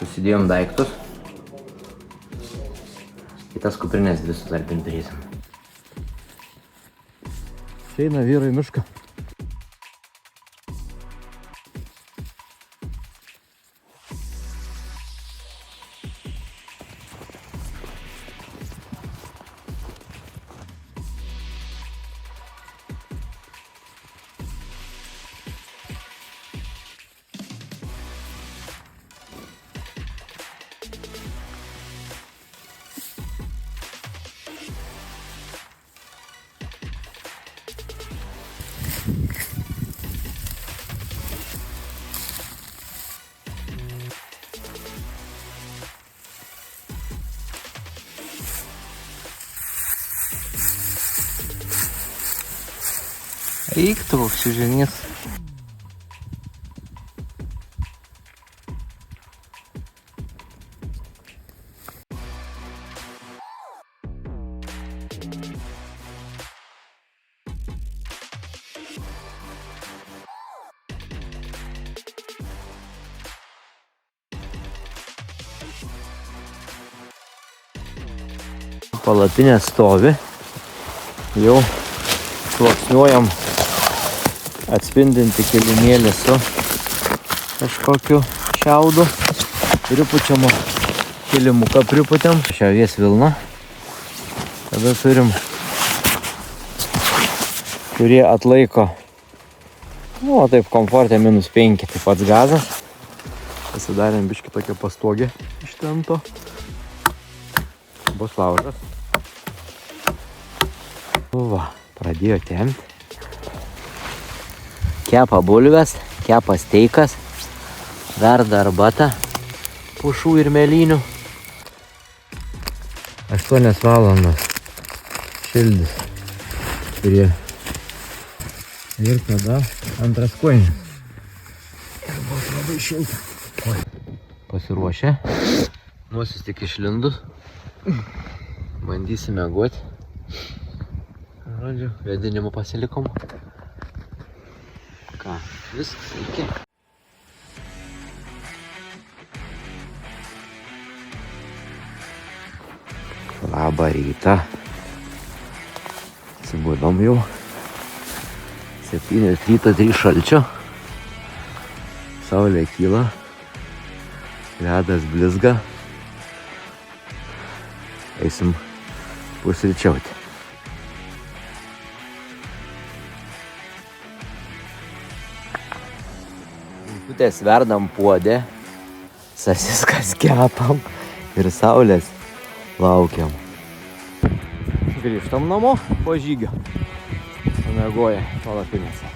Susidėjom daiktus. Kitas kuprinės dvi sutalpinti turėsim. Eina vyrai į mišką. Eik tu, apsiženys. Palapinė stovi. Jau sluoksniuojam atspindinti kilimėlį su kažkokiu šiaudu. Pripučiamo kilimuką priputėm. Šiavies vilna. Tada turim, kurie atlaiko, nu, taip komfortė -5, taip pats gazas. Pasidarėm biškį tokią pastogę iš tento. Bus laužas. Va, pradėjo tempti. Kepa bulves, kepa steikas, verda arbata, pušų ir mėlynių. 8 valandas šildys prie. Ir tada antras koinis. Ir bus labai šilta. Pasiruošę. Nosis tik išlindus. Bandysime miegot. Žodžiu, vėdinimu pasilikom. Ką, viskas, iki. Labą rytą. Atsibudom jau. 7 ryto, 3 šalčio. Saulė kyla. Ledas blizga. Eisim pusryčiauti. Putės verdam puodė, sasiskas kepam ir saulės laukiam. Grįžtam namo po žygio. Pamiegoję palapinėse.